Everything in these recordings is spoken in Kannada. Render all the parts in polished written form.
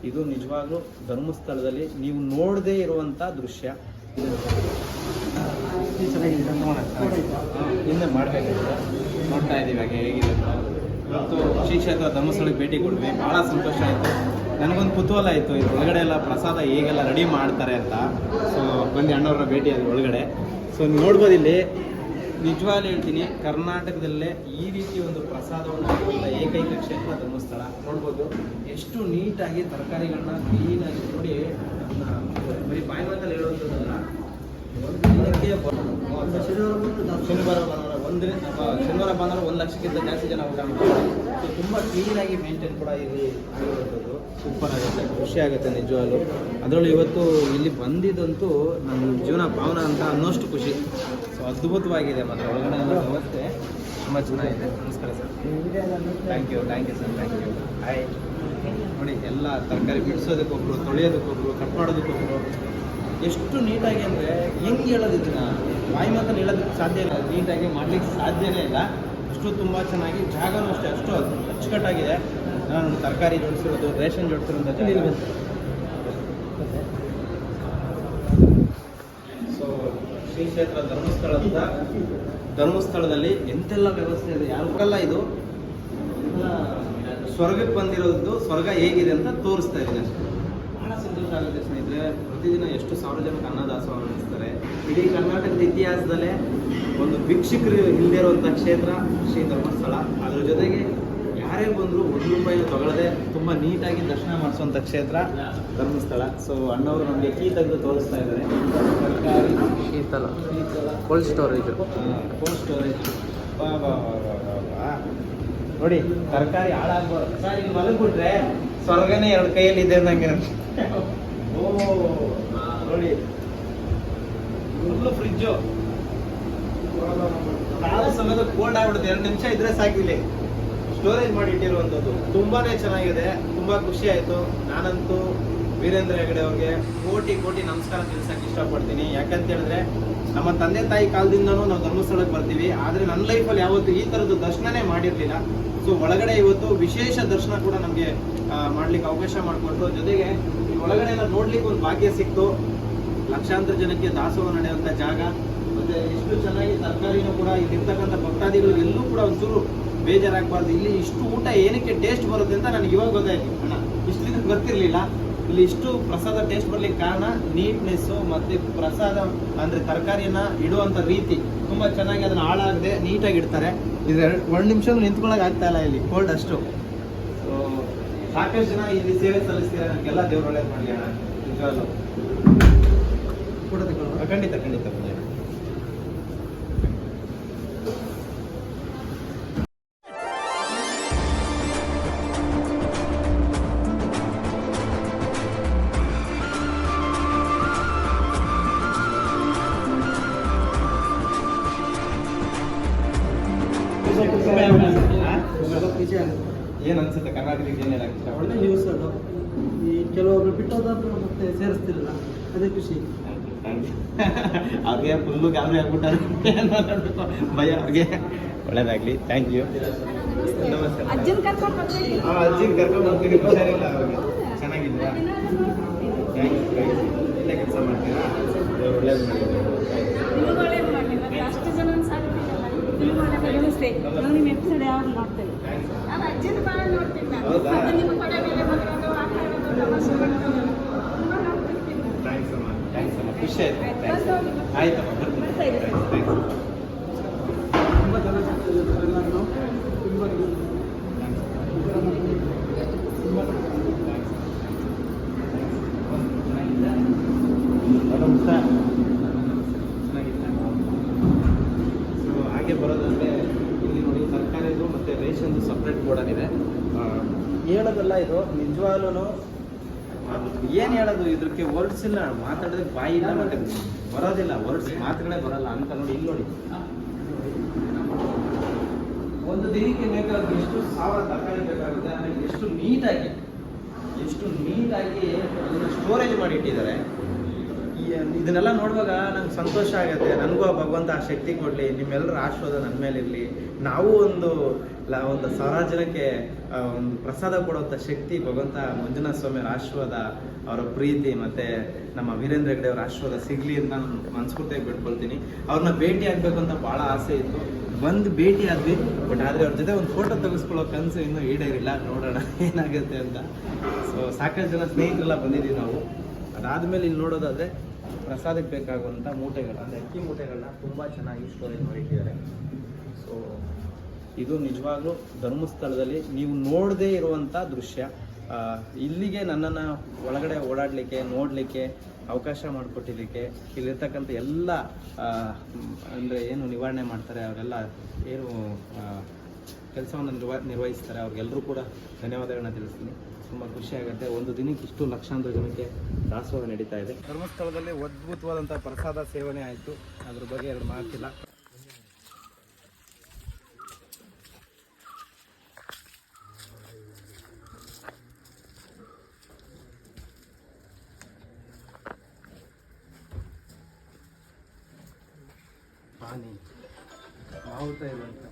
ಇದು ನಿಜವಾಗ್ಲೂ ಧರ್ಮಸ್ಥಳದಲ್ಲಿ ನೀವು ನೋಡದೇ ಇರುವಂಥ ದೃಶ್ಯ. ಹಿಂದೆ ಮಾಡಬೇಕಾಗಿದೆ, ನೋಡ್ತಾ ಇದ್ದೀವಿ ಹಾಗೆ ಹೇಗಿದೆ. ಮತ್ತು ಶ್ರೀ ಕ್ಷೇತ್ರ ಧರ್ಮಸ್ಥಳಕ್ಕೆ ಭೇಟಿ ಕೊಡ್ವಿ, ಭಾಳ ಸಂತೋಷ ಆಯಿತು. ನನಗೊಂದು ಕುತೂಹಲ ಆಯಿತು, ಇದು ಒಳಗಡೆ ಎಲ್ಲ ಪ್ರಸಾದ ಹೇಗೆಲ್ಲ ರೆಡಿ ಮಾಡ್ತಾರೆ ಅಂತ. ಸೊ ಬಂದು ಅಣ್ಣವ್ರನ್ನ ಭೇಟಿ ಆದ್ವಿ ಒಳಗಡೆ. ಸೊ ನೋಡ್ಬೋದು ಇಲ್ಲಿ ನಿಜವಾಗ್ಲೂ ಹೇಳ್ತೀನಿ, ಕರ್ನಾಟಕದಲ್ಲೇ ಈ ರೀತಿ ಒಂದು ಪ್ರಸಾದವನ್ನು ಹಾಕುವಂಥ ಏಕೈಕ ಕ್ಷೇತ್ರ ಧರ್ಮಸ್ಥಳ. ನೋಡ್ಬೋದು ಎಷ್ಟು ನೀಟಾಗಿ ತರಕಾರಿಗಳನ್ನ ಕ್ಲೀನಾಗಿ ನೋಡಿ, ಬರೀ ಬಾಯಿ ಮಾತಲ್ಲಿ ಹೇಳುವಂಥದ್ದಲ್ಲ. ಶನಿವಾರ ಭಾನುವಾರ 1 ಲಕ್ಷಕ್ಕಿಂತ ಜಾಸ್ತಿ ಜನ ಊಟ ಮಾಡ್ತಾರೆ. ತುಂಬ ಕ್ಲೀನಾಗಿ ಮೇಂಟೈನ್ ಕೂಡ ಇಲ್ಲಿ ಆಗಿರುವಂಥದ್ದು. ಸೂಪರ್ ಆಗುತ್ತೆ, ಖುಷಿ ಆಗುತ್ತೆ ನಿಜವಾಗ್ಲೂ. ಅದರಲ್ಲೂ ಇವತ್ತು ಇಲ್ಲಿ ಬಂದಿದ್ದಂತೂ ನನ್ನ ಜೀವನ ಭಾವನ ಅಂತ ಅನ್ನೋಷ್ಟು ಖುಷಿ. ಸೊ ಅದ್ಭುತವಾಗಿದೆ ಮಾತ್ರ, ಒಳಗಡೆ ಎಲ್ಲ ವ್ಯವಸ್ಥೆ ತುಂಬ ಚೆನ್ನಾಗಿದೆ. ನಮಸ್ಕಾರ sir. Thank you sir, thank you. Hi. ನೋಡಿ ಎಲ್ಲ ತರಕಾರಿ ಬಿಡಿಸೋದಕ್ಕೊಬ್ರು, ತೊಳೆಯೋದಕ್ಕೊಬ್ರು, ಕಟ್ ಮಾಡೋದಕ್ಕೊಬ್ರು, ಎಷ್ಟು ನೀಟಾಗಿ ಅಂದರೆ ಹೆಂಗೆ ಹೇಳೋದು, ಇದನ್ನ ಬಾಯಿ ಮಾತಲ್ಲಿ ಹೇಳೋದಕ್ಕೆ ಸಾಧ್ಯ ಇಲ್ಲ, ನೀಟಾಗಿ ಮಾಡಲಿಕ್ಕೆ ಸಾಧ್ಯನೇ ಇಲ್ಲ. ಅಷ್ಟು ತುಂಬ ಚೆನ್ನಾಗಿ, ಜಾಗನೂ ಅಷ್ಟೇ ಅಷ್ಟು ಅಚ್ಚುಕಟ್ಟಾಗಿದೆ. ನಾನು ತರಕಾರಿ ಜೋಡಿಸಿರೋದು, ರೇಷನ್ ಜೋಡಿಸಿರೋದು. ಸೊ ಶ್ರೀ ಕ್ಷೇತ್ರ ಧರ್ಮಸ್ಥಳದಲ್ಲಿ ಎಂತೆಲ್ಲ ವ್ಯವಸ್ಥೆ ಇದೆ ಯಾರಿಗಲ್ಲ. ಇದು ಸ್ವರ್ಗಕ್ಕೆ ಬಂದಿರೋದು, ಸ್ವರ್ಗ ಹೇಗಿದೆ ಅಂತ ತೋರಿಸ್ತಾ ಇದೆ ಅಷ್ಟೇ. ಭಾಳ ಸಂತೋಷ ಆಗುತ್ತೆ ಸ್ನೇಹಿತರೆ. ಪ್ರತಿದಿನ ಎಷ್ಟು ಸಾವಿರ ಜನಕ್ಕೆ ಅನ್ನದಾಸೋಹ ನಡೆಸ್ತಾರೆ. ಇಡೀ ಕರ್ನಾಟಕದ ಇತಿಹಾಸದಲ್ಲೇ ಒಂದು ಭಿಕ್ಷುಕರು ಇಲ್ಲದೇ ಇರುವಂಥ ಕ್ಷೇತ್ರ ಶ್ರೀ ಧರ್ಮಸ್ಥಳ. ಅದ್ರ ಜೊತೆಗೆ ಯಾರೇ ಬಂದರೂ ₹1 ತಗೊಳ್ಳದೆ ತುಂಬ ನೀಟಾಗಿ ದರ್ಶನ ಮಾಡಿಸುವಂಥ ಕ್ಷೇತ್ರ ಧರ್ಮಸ್ಥಳ. ಸೊ ಅಣ್ಣವರು ನಮಗೆ ಕೀ ತೆಗೆದು ತೋರಿಸ್ತಾ ಇದ್ದಾರೆ. ತರಕಾರಿ ಶೀತಲ ಕೋಲ್ಡ್ ಸ್ಟೋರೇಜ್ ನೋಡಿ, ತರಕಾರಿ ಹಾಳಾಗ್ಬಾರ್ದು ಸರ್. ಇಲ್ಲಿ ಮಲಗ್ಬಿಟ್ರೆ ಸ್ವರ್ಗನೇ 2 ಕೈಯಲ್ಲಿ ಇದೆ ಅಂದಂಗೆ. ಓ ನೋಡಿ, ಫುಲ್ಲು ಫ್ರಿಜ್ಜು, ಕಾಲು ಸಮೇತ ಕೋಲ್ಡ್ ಆಗ್ಬಿಡುತ್ತೆ. 2 ನಿಮಿಷ ಇದ್ರೆ ಸಾಕಿಲ್ಲಿ ಸ್ಟೋರೇಜ್ ಮಾಡಿ ಇಟ್ಟಿರುವಂಥದ್ದು. ತುಂಬಾನೇ ಚೆನ್ನಾಗಿದೆ, ತುಂಬಾ ಖುಷಿ ಆಯಿತು. ನಾನಂತೂ ವೀರೇಂದ್ರ ಹೆಗಡೆ ಅವ್ರಿಗೆ ಕೋಟಿ ನಮಸ್ಕಾರ ತಿಳಿಸಕ್ಕೆ ಇಷ್ಟಪಡ್ತೀನಿ. ಯಾಕಂತ ಹೇಳಿದ್ರೆ ನಮ್ಮ ತಂದೆ ತಾಯಿ ಕಾಲದಿಂದನೂ ನಾವು ಧರ್ಮಸ್ಥಳಕ್ಕೆ ಬರ್ತೀವಿ, ಆದರೆ ನನ್ನ ಲೈಫಲ್ಲಿ ಯಾವತ್ತೂ ಈ ಥರದ್ದು ದರ್ಶನನೇ ಮಾಡಿರಲಿಲ್ಲ. ಸೊ ಒಳಗಡೆ ಇವತ್ತು ವಿಶೇಷ ದರ್ಶನ ಕೂಡ ನಮಗೆ ಮಾಡ್ಲಿಕ್ಕೆ ಅವಕಾಶ ಮಾಡಿಕೊಟ್ಟು, ಜೊತೆಗೆ ಈ ಒಳಗಡೆ ಎಲ್ಲ ನೋಡ್ಲಿಕ್ಕೆ ಒಂದು ಭಾಗ್ಯ ಸಿಕ್ತು. ಲಕ್ಷಾಂತರ ಜನಕ್ಕೆ ದಾಸೋಹ ನಡೆಯುವಂಥ ಜಾಗ, ಮತ್ತೆ ಎಷ್ಟು ಚೆನ್ನಾಗಿ ತರಕಾರಿನೂ ಕೂಡ ಇಲ್ಲಿರ್ತಕ್ಕಂಥ ಭಕ್ತಾದಿಗಳು ಎಲ್ಲೂ ಕೂಡ ಒಂಚೂರು ಬೇಜಾರಾಗಬಾರ್ದು. ಇಲ್ಲಿ ಇಷ್ಟು ಊಟ ಏನಕ್ಕೆ ಟೇಸ್ಟ್ ಬರುತ್ತೆ ಅಂತ ನನಗೆ ಇವಾಗ ಗೊತ್ತಾಯ್ತು ಅಣ್ಣ, ಇಷ್ಟು ದಿನ ಗೊತ್ತಿರಲಿಲ್ಲ. ಇಲ್ಲಿ ಇಷ್ಟು ಪ್ರಸಾದ ಟೇಸ್ಟ್ ಬರ್ಲಿಕ್ಕೆ ಕಾರಣ ನೀಟ್ನೆಸ್ಸು ಮತ್ತು ಪ್ರಸಾದ ಅಂದರೆ ತರಕಾರಿಯನ್ನ ಇಡುವಂಥ ರೀತಿ ತುಂಬ ಚೆನ್ನಾಗಿ, ಅದನ್ನು ಹಾಳಾಗದೆ ನೀಟಾಗಿ ಇಡ್ತಾರೆ. ಇದು 1 ನಿಮಿಷ ನಿಂತ್ಕೊಳ್ಳೋಕೆ ಆಗ್ತಾ ಇಲ್ಲ ಇಲ್ಲಿ, ಕೋಲ್ಡ್ ಅಷ್ಟು. ಸೊ ಸಾಕಷ್ಟು ಜನ ಇಲ್ಲಿ ಸೇವೆ ಸಲ್ಲಿಸ್ತಾರೆ. ನನಗೆಲ್ಲ ದೇವ್ರು ಒಳ್ಳೇದು ಮಾಡಲಿ ಅಣ್ಣ, ನಿಜವಾಗ್ಲೂ. ಖಂಡಿತ ಏನು ಅನ್ಸುತ್ತೆ ಕರ್ನಾಟಕಕ್ಕೆ ಏನು ಹೇಳಕ್ಕೆ? ಒಳ್ಳೆ ನ್ಯೂಸ್ ಅದು. ಈ ಕೆಲವೊಬ್ರು ಬಿಟ್ಟೋದಾದ್ರು ಮತ್ತೆ ಸೇರಿಸ್ತಿರಲ್ಲ, ಅದೇ ಖುಷಿ. ಅವ್ರಿಗೆ ಫುಲ್ಲು ಗಾಬರಿ ಆಗ್ಬಿಟ್ಟಾರೆ, ಭಯ ಅವ್ರಿಗೆ. ಒಳ್ಳೇದಾಗ್ಲಿ, ಥ್ಯಾಂಕ್ ಯು. ನಮಸ್ಕಾರ. ಅಜ್ಜಿನ ಕರ್ಕೊಂಡು ಬರ್ತೀನಿ, ಹುಷಾರಿಲ್ಲ ಅವ್ರಿಗೆ. ಚೆನ್ನಾಗಿದ್ದೀರಾ? ಇಲ್ಲೇ ಕೆಲಸ ಮಾಡ್ತೀರಾ? ಒಳ್ಳೇದು ಮಾಡಿದ್ದೀರಾ. ಹೌದಾ? ಥ್ಯಾಂಕ್ಸ್ ಅಮ್ಮ, ಖುಷಿ ಆಯ್ತು. ಆಯ್ತಮ್ಮ, ಬರ್ತೀನಿ. ತುಂಬ ಚೆನ್ನಾಗಿ ಸೊ ಹಾಗೆ ಬರೋದಂದರೆ ಇಲ್ಲಿ ನೋಡಿ, ತರಕಾರಿದು ಮತ್ತು ರೇಷನ್ದು ಸಪ್ರೇಟ್ ಬೋರ್ಡಲ್ಲಿದೆ. ಹೇಳೋದಲ್ಲ ಇದು, ನಿಜವಾಗ್ಲೂ ಏನು ಹೇಳೋದು, ಇದಕ್ಕೆ ವರ್ಡ್ಸ್ ಇಲ್ಲ. ಮಾತಾಡೋದಕ್ಕೆ ಬಾಯಿ ಇಲ್ಲ, ಮತ್ತೆ ಬರೋದಿಲ್ಲ ವರ್ಡ್ಸ್, ಮಾತುಗಳೇ ಬರಲ್ಲ ಅಂತ. ನೋಡಿ ಇಲ್ಲಿ ನೋಡಿ, ಒಂದು ದಿನಕ್ಕೆ ಬೇಕಾದ ಎಷ್ಟು 1000 ತರಕಾರಿ ಬೇಕಾಗುತ್ತೆ. ಆಮೇಲೆ ಎಷ್ಟು ನೀಟಾಗಿ ಅದನ್ನು ಸ್ಟೋರೇಜ್ ಮಾಡಿ ಇಟ್ಟಿದ್ದಾರೆ. ಇದನ್ನೆಲ್ಲ ನೋಡುವಾಗ ನಂಗೆ ಸಂತೋಷ ಆಗುತ್ತೆ. ನನಗೂ ಆ ಭಗವಂತ ಆ ಶಕ್ತಿ ಕೊಡಲಿ, ನಿಮ್ಮೆಲ್ಲರ ಆಶೀರ್ವಾದ ನನ್ನ ಮೇಲೆ ಇರಲಿ. ನಾವು ಒಂದು 1000 ಜನಕ್ಕೆ ಒಂದು ಪ್ರಸಾದ ಕೊಡುವಂಥ ಶಕ್ತಿ ಭಗವಂತ ಮಂಜುನಾಥ ಸ್ವಾಮಿಯವರ ಆಶೀರ್ವಾದ, ಅವರ ಪ್ರೀತಿ ಮತ್ತು ನಮ್ಮ ವೀರೇಂದ್ರ ಹೆಗ್ಗಡೆ ಅವರ ಆಶೀರ್ವಾದ ಸಿಗಲಿ ಅಂತ ನಾನು ಮನಸ್ಫೂರ್ತಿಯಾಗಿ ಬಿಟ್ಕೊಳ್ತೀನಿ. ಅವ್ರನ್ನ ಭೇಟಿ ಆಗಬೇಕು ಅಂತ ಭಾಳ ಆಸೆ ಇತ್ತು, ಬಂದು ಭೇಟಿ ಆದ್ವಿ. ಬಟ್ ಆದರೆ ಅವ್ರ ಜೊತೆ ಒಂದು ಫೋಟೋ ತೆಗೆಸ್ಕೊಳ್ಳೋ ಕನಸು ಇನ್ನೂ ಈಡೇರಿಲ್ಲ. ನೋಡೋಣ ಏನಾಗುತ್ತೆ ಅಂತ. ಸೊ ಸಾಕಷ್ಟು ಜನ ಸ್ನೇಹಿತರೆಲ್ಲ ಬಂದಿದ್ದೀವಿ ನಾವು. ಅದಾದಮೇಲೆ ಇಲ್ಲಿ ನೋಡೋದಾದರೆ ಪ್ರಸಾದಕ್ಕೆ ಬೇಕಾಗುವಂಥ ಮೂಟೆಗಳು, ಅಂದರೆ ಅಕ್ಕಿ ಮೂಟೆಗಳನ್ನ ತುಂಬ ಚೆನ್ನಾಗಿ ಸ್ಟೋರೇಜ್ ಮಾಡಿಟ್ಟಿದ್ದಾರೆ. ಸೊ ಇದು ನಿಜವಾಗ್ಲೂ ಧರ್ಮಸ್ಥಳದಲ್ಲಿ ನೀವು ನೋಡದೇ ಇರುವಂಥ ದೃಶ್ಯ. ಇಲ್ಲಿಗೆ ನನ್ನನ್ನು ಒಳಗಡೆ ಓಡಾಡಲಿಕ್ಕೆ, ನೋಡಲಿಕ್ಕೆ ಅವಕಾಶ ಮಾಡಿಕೊಟ್ಟಿದ್ದಕ್ಕೆ ಇಲ್ಲಿರ್ತಕ್ಕಂಥ ಎಲ್ಲ ಅಂದರೆ ಏನು ನಿವಾರಣೆ ಮಾಡ್ತಾರೆ ಅವರೆಲ್ಲ, ಏನು ಕೆಲಸವನ್ನು ನಿರ್ವಹಿಸ್ತಾರೆ ಅವ್ರಿಗೆಲ್ಲರೂ ಕೂಡ ಧನ್ಯವಾದಗಳನ್ನ ತಿಳಿಸ್ತೀನಿ. ತುಂಬ ಖುಷಿಯಾಗುತ್ತೆ. ಒಂದು ದಿನಕ್ಕೆ ಇಷ್ಟು ಲಕ್ಷಾಂತರ ಜನಕ್ಕೆ ದಾಸೋಹ ನಡೀತಾ ಇದೆ. ಧರ್ಮಸ್ಥಳದಲ್ಲಿ ಅದ್ಭುತವಾದಂಥ ಪ್ರಸಾದ ಸೇವನೆ ಆಯಿತು, ಅದ್ರ ಬಗ್ಗೆ ಎರಡು ಮಾತಿಲ್ಲ. ಪಾನಿ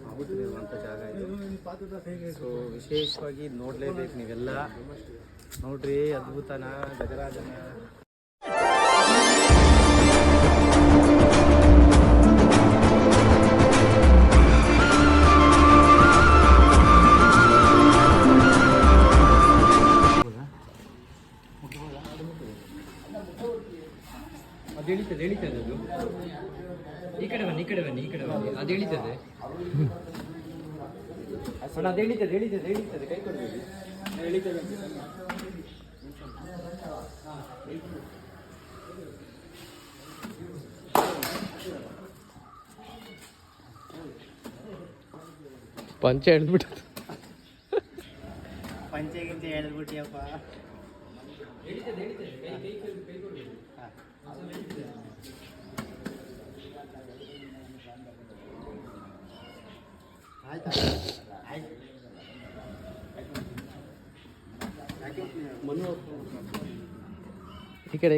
ಮಾವುತರಿರುವಂಥ ಜಾಗ ಇದು. ಸೊ ವಿಶೇಷವಾಗಿ ನೋಡಲೇಬೇಕು ನೀವೆಲ್ಲ. ನೋಡ್ರಿ, ಅದ್ಭುತನ, ಗಜರಾಜನ. ಅದು ಎಳಿತದೆ ಅದು. ಈ ಕಡೆ ಬನ್ನಿ ಅದು ಎಳಿತದೆ ಅಣ್ಣ, ಅದು ಎಳಿತದೆ ಕೈ ಕೊಡಬೇಡಿ, ಎಳಿತದೆ. ಪಂಚೆ ಎಳ್ದ್ಬಿಟ್ಟು ಗಿಂಚೆ ಹೇಳ್ಬಿಟ್ಟಿಯಪ್ಪ. ಎಳಿತದೆ ಕೈ ಕೊಡಬೇಡಿ. ಆಯ್ತಾ? ಈ ಕಡೆ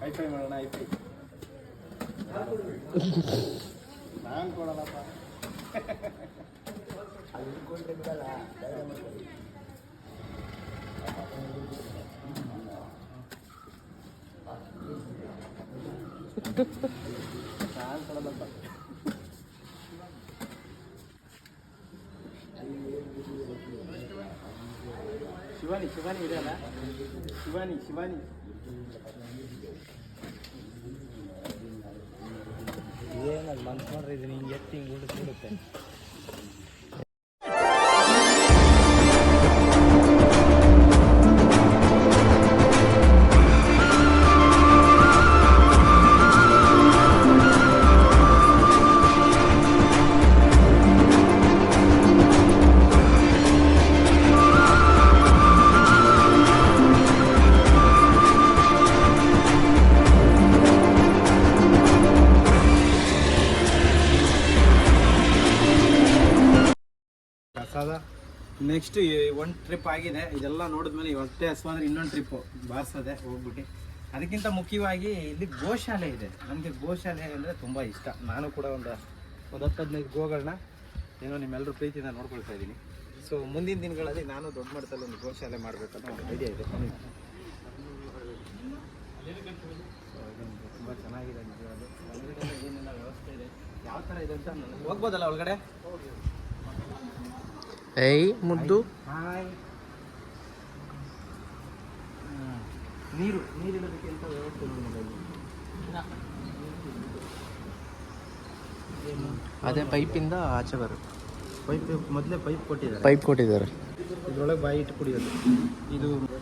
ಐಫೈ ಮಾಡೋಣ. ಐಫೈ ನಾನು ಕೊಡಲ್ಲಪ್ಪ. ನಾನು ಕೊಡಲ್ಲಪ್ಪ. ಶಿವಾನಿ ಇದೆಯಲ್ಲ, ಶಿವಾನಿ ಏನದು ಮನ್ಸು ನೋಡ್ರಿ, ಇದು ಹಿಂಗೆ ಎತ್ತಿ ಹಿಂಗೆ ಉಳಿಸ್ಬಿಡುತ್ತೆ. ಪ್ರಸಾದ ನೆಕ್ಸ್ಟ್ ಒಂದು ಟ್ರಿಪ್ ಆಗಿದೆ. ಇದೆಲ್ಲ ನೋಡಿದ್ಮೇಲೆ ಹೊಟ್ಟೆ ಹಸ್ವಾದ್ರೆ ಇನ್ನೊಂದು ಟ್ರಿಪ್ಪು ಬಾರಿಸೋದೆ ಹೋಗ್ಬಿಟ್ಟು. ಅದಕ್ಕಿಂತ ಮುಖ್ಯವಾಗಿ ಇಲ್ಲಿ ಗೋಶಾಲೆ ಇದೆ. ನನಗೆ ಗೋಶಾಲೆ ಅಂದರೆ ತುಂಬ ಇಷ್ಟ. ನಾನು ಕೂಡ ಒಂದು 10-15 ಗೋಗಳನ್ನ ಏನೋ ನಿಮ್ಮೆಲ್ಲರೂ ಪ್ರೀತಿಯಿಂದ ನೋಡ್ಕೊಳ್ತಾ ಇದ್ದೀನಿ. ಸೊ ಮುಂದಿನ ದಿನಗಳಲ್ಲಿ ನಾನು ದೊಡ್ಡ ಮಟ್ಟದಲ್ಲಿ ಒಂದು ಗೋಶಾಲೆ ಮಾಡಬೇಕನ್ನೋ ಒಂದು ಐಡಿಯಾ ಇದೆ. ತುಂಬ ಚೆನ್ನಾಗಿದೆ ನಿಜವಾಗ್ಲೂ. ಒಳಗಡೆ ಏನೆಲ್ಲ ವ್ಯವಸ್ಥೆ ಇದೆ, ಯಾವ ಥರ ಇದೆ ಅಂತ ನನಗೆ ಹೋಗ್ಬೋದಲ್ಲ ಒಳಗಡೆ? ಏಯ್ ಮುದ್ದು. ಹಾಯ್. ನೀರಿಡೋದಕ್ಕೆ ಎಂಥ ವ್ಯವಸ್ಥೆ ನೋಡಿ. ಅದೇ ಪೈಪಿಂದ ಆಚೆ ಬರುತ್ತೆ. ಪೈಪ್ ಮೊದಲೇ ಪೈಪ್ ಕೊಟ್ಟಿದ್ದಾರೆ. ಇದ್ರೊಳಗೆ ಬಾಯಿ ಇಟ್ಟು ಕುಡಿಯೋದು. ಇದು ಒಂದು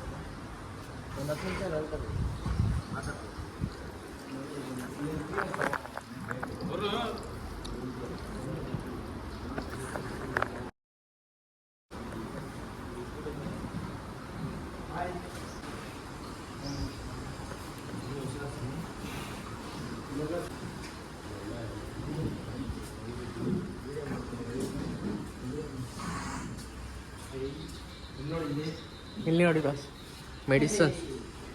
10 ನಿಮಿಷ ಇಲ್ಲಿ ನೋಡಿ ಬಾಸ್, ಮೆಡಿಸನ್ಸ್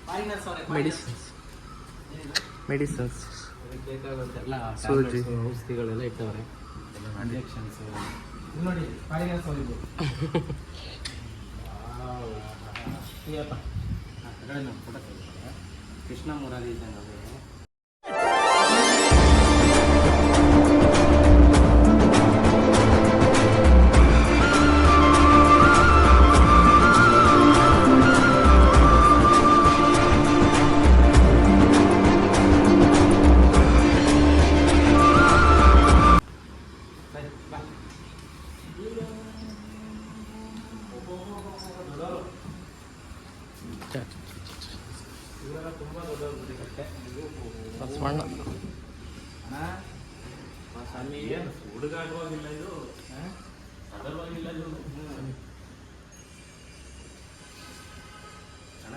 ಫಾರಿನರ್ಸ್ ಅವರೇ, ಮೆಡಿಸಿನ್ಸ್ ಮೆಡಿಸಿನ್ಸ್ ಅದಕ್ಕೆ ಬೇಕಾಗುವಂತೆಲ್ಲ ಸೂಜಿ. ಔಷಧಿಗಳೆಲ್ಲ ಇಟ್ಟವ್ರೆ. ಇಂಜೆಕ್ಷನ್ಸ್ ನೋಡಿ, ಫಾರಿನರ್ಸ್ ಅವರಿದ್ದು. ಈಗಪ್ಪ ಫೋಟೋ ತೆಗಿತಾರೆ. ಕೃಷ್ಣ ಮುರಾರಿ ಇದ್ದಂಗೆ ಅದು. ಇವರೆಲ್ಲ ತುಂಬ ದೊಡ್ಡವರು ಬಿಟ್ಟಿರುತ್ತೆ. ಬಸವಣ್ಣ ಅಣ್ಣ ಸ್ವಾಮಿ ಏನು ಹುಡುಗ ಆಗುವಾಗಿಲ್ಲ ಇದು, ಅದರವಾಗಿಲ್ಲ ಇದು. ಅಣ್ಣ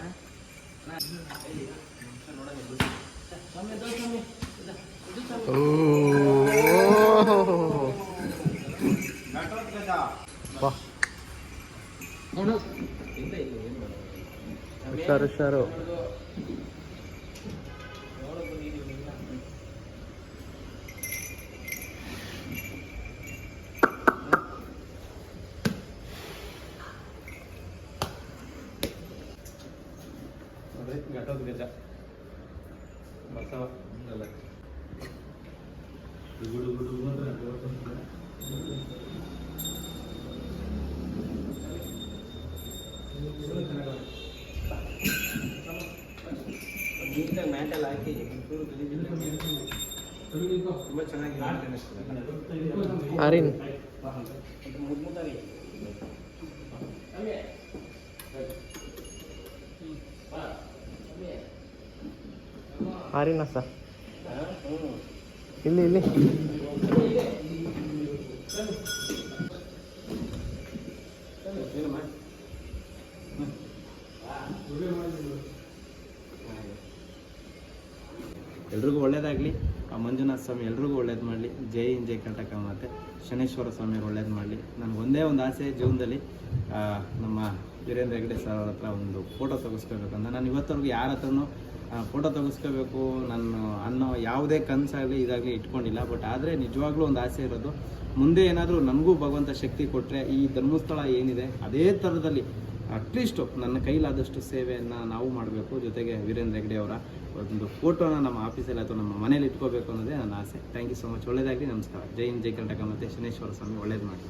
ಹುಷಾರು ಹುಷಾರು. ಘಟೋದ್ ಗಜ ಬಸವ ಅಲ್ಲ ಗುಡು ಗುಡು ಅಂದ್ರೆ ನೀಟಾಗಿ ಮ್ಯಾಟೆಲ್ಲ ಹಾಕಿ ತುಂಬ ಚೆನ್ನಾಗಿ ಆರಿನ್ ಮುದ್ದಾಗಿ ಆರಿನ ಸರ್, ಇಲ್ಲಿ ಇಲ್ಲಿ ಎಲ್ರಿಗೂ ಒಳ್ಳೇದಾಗಲಿ. ಆ ಮಂಜುನಾಥ ಸ್ವಾಮಿ ಎಲ್ರಿಗೂ ಒಳ್ಳೇದು ಮಾಡಲಿ. ಜೈ ಹಿಂದ್ ಜೈ ಕರ್ನಾಟಕ. ಮತ್ತು ಶನೇಶ್ವರ ಸ್ವಾಮಿಯವ್ರು ಒಳ್ಳೇದು ಮಾಡಲಿ. ನನಗೆ ಒಂದೇ ಒಂದು ಆಸೆ ಜೀವನದಲ್ಲಿ, ನಮ್ಮ ವೀರೇಂದ್ರ ಹೆಗ್ಡೆ ಸರ್ ಅವ್ರ ಹತ್ರ ಒಂದು ಫೋಟೋ ತೆಗೆಸ್ಕೋಬೇಕಂತ. ನಾನು ಇವತ್ತವರೆಗೂ ಯಾರ ಹತ್ರನೂ ಫೋಟೋ ತೆಗೆಸ್ಕೋಬೇಕು ಅನ್ನೋ ಯಾವುದೇ ಕನಸಾಗಲಿ ಇದಾಗಲಿ ಇಟ್ಕೊಂಡಿಲ್ಲ. ಬಟ್ ಆದರೆ ನಿಜವಾಗ್ಲೂ ಒಂದು ಆಸೆ ಇರೋದು, ಮುಂದೆ ಏನಾದರೂ ನನಗೂ ಭಗವಂತ ಶಕ್ತಿ ಕೊಟ್ಟರೆ ಈ ಧರ್ಮಸ್ಥಳ ಏನಿದೆ ಅದೇ ಥರದಲ್ಲಿ ಅಟ್ಲೀಸ್ಟು ನನ್ನ ಕೈಲಾದಷ್ಟು ಸೇವೆಯನ್ನು ನಾವು ಮಾಡಬೇಕು. ಜೊತೆಗೆ ವೀರೇಂದ್ರ ಹೆಗ್ಡೆ ಅವರ ಒಂದು ಫೋಟೋನ ನಮ್ಮ ಆಫೀಸಲ್ಲಿ ಅಥವಾ ನಮ್ಮ ಮನೇಲಿ ಇಟ್ಕೋಬೇಕು ಅನ್ನೋದೇ ನನ್ನ ಆಸೆ. Thank you so much. ಒಳ್ಳೆಯದಾಗಲಿ. ನಮಸ್ಕಾರ. ಜೈ ಹಿಂದ್ ಜೈ ಕರ್ನಾಟಕ. ಮತ್ತು ಶನೇಶ್ವರ ಸ್ವಾಮಿ ಒಳ್ಳೇದು ಮಾಡಿ.